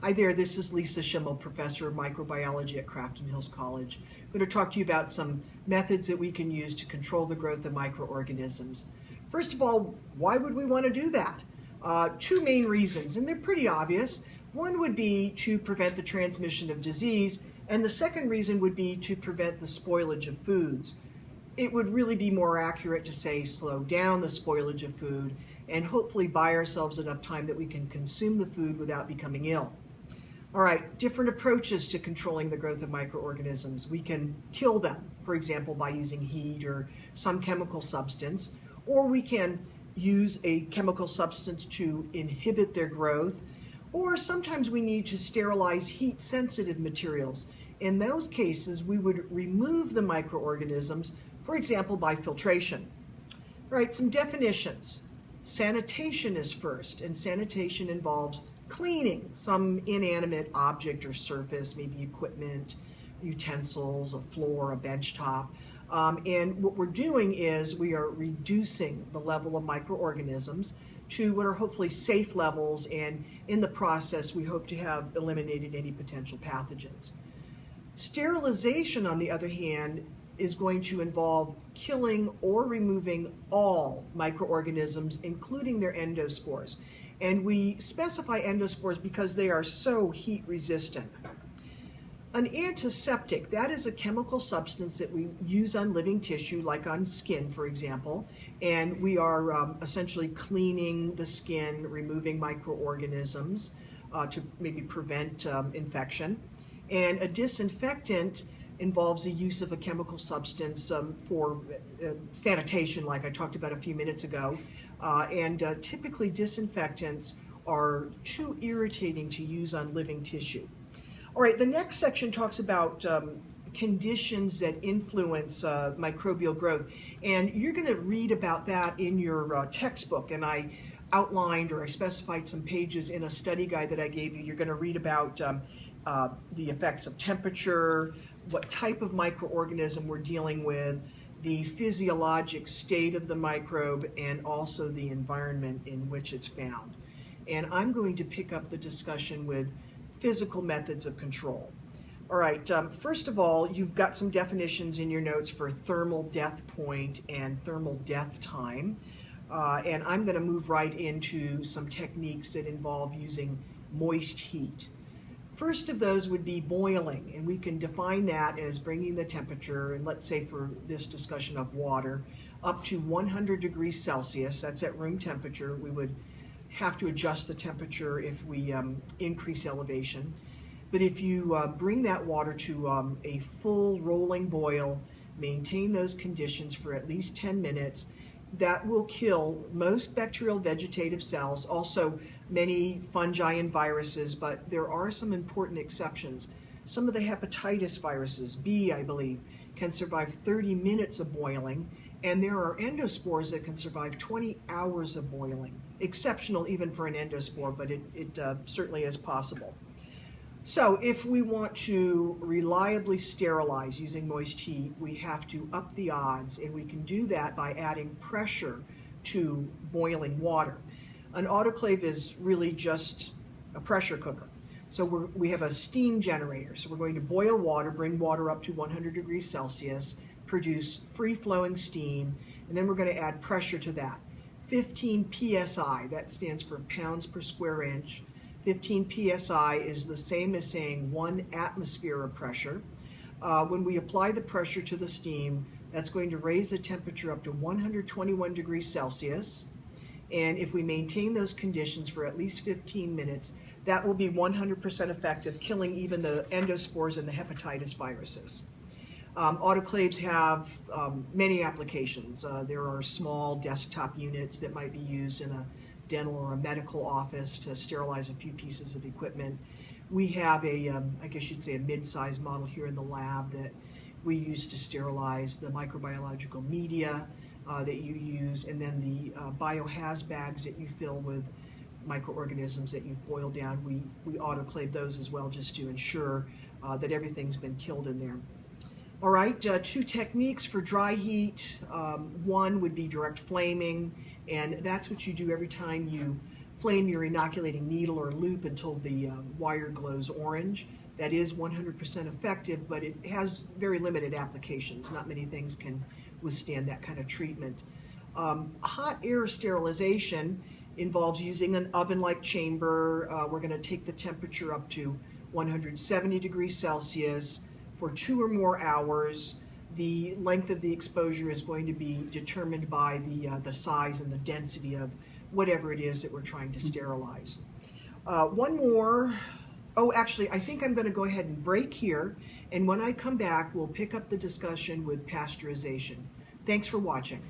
Hi there, this is Lisa Schimmel, Professor of Microbiology at Crafton Hills College. I'm going to talk to you about some methods that we can use to control the growth of microorganisms. First of all, why would we want to do that? Two main reasons, and they're pretty obvious. One would be to prevent the transmission of disease, and the second reason would be to prevent the spoilage of foods. It would really be more accurate to say slow down the spoilage of food and hopefully buy ourselves enough time that we can consume the food without becoming ill. All right, different approaches to controlling the growth of microorganisms. We can kill them, for example, by using heat or some chemical substance, or we can use a chemical substance to inhibit their growth, or sometimes we need to sterilize heat-sensitive materials. In those cases, we would remove the microorganisms, for example, by filtration. All right, some definitions. Sanitation is first, and sanitation involves cleaning some inanimate object or surface, maybe equipment, utensils, a floor, a bench top. And what we're doing is we are reducing the level of microorganisms to what are hopefully safe levels, and in the process we hope to have eliminated any potential pathogens. Sterilization, on the other hand, is going to involve killing or removing all microorganisms, including their endospores. And we specify endospores because they are so heat resistant. An antiseptic, that is a chemical substance that we use on living tissue, like on skin, for example, and we are essentially cleaning the skin, removing microorganisms to maybe prevent infection. And a disinfectant involves the use of a chemical substance for sanitation, like I talked about a few minutes ago. Typically disinfectants are too irritating to use on living tissue. All right, the next section talks about conditions that influence microbial growth, and you're going to read about that in your textbook, and I outlined or I specified some pages in a study guide that I gave you. You're going to read about the effects of temperature, what type of microorganism we're dealing with, the physiologic state of the microbe, and also the environment in which it's found. And I'm going to pick up the discussion with physical methods of control. All right, first of all, you've got some definitions in your notes for thermal death point and thermal death time. And I'm going to move right into some techniques that involve using moist heat. First of those would be boiling, and we can define that as bringing the temperature, and let's say for this discussion of water, up to 100 degrees Celsius. That's at room temperature. We would have to adjust the temperature if we increase elevation. But if you bring that water to a full rolling boil, maintain those conditions for at least 10 minutes, that will kill most bacterial vegetative cells, also many fungi and viruses, but there are some important exceptions. Some of the hepatitis viruses, B I believe, can survive 30 minutes of boiling, and there are endospores that can survive 20 hours of boiling. Exceptional even for an endospore, but it certainly is possible. So if we want to reliably sterilize using moist heat, we have to up the odds, and we can do that by adding pressure to boiling water. An autoclave is really just a pressure cooker. So we have a steam generator. So we're going to boil water, bring water up to 100 degrees Celsius, produce free-flowing steam, and then we're going to add pressure to that. 15 psi, that stands for pounds per square inch. 15 psi is the same as saying 1 atmosphere of pressure. When we apply the pressure to the steam, that's going to raise the temperature up to 121 degrees Celsius. And if we maintain those conditions for at least 15 minutes, that will be 100% effective, killing even the endospores and the hepatitis viruses. Autoclaves have many applications. There are small desktop units that might be used in a dental or a medical office to sterilize a few pieces of equipment. We have a, I guess you'd say a mid-sized model here in the lab that we use to sterilize the microbiological media that you use, and then the biohaz bags that you fill with microorganisms that you've boiled down. We autoclave those as well, just to ensure that everything's been killed in there. All right, two techniques for dry heat. One would be direct flaming, and that's what you do every time you flame your inoculating needle or loop until the wire glows orange. That is 100% effective, but it has very limited applications. Not many things can withstand that kind of treatment. Hot air sterilization involves using an oven-like chamber. We're going to take the temperature up to 170 degrees Celsius for 2 or more hours. The length of the exposure is going to be determined by the size and the density of whatever it is that we're trying to sterilize. One more. Oh, actually, I think I'm going to go ahead and break here, and when I come back, we'll pick up the discussion with pasteurization. Thanks for watching.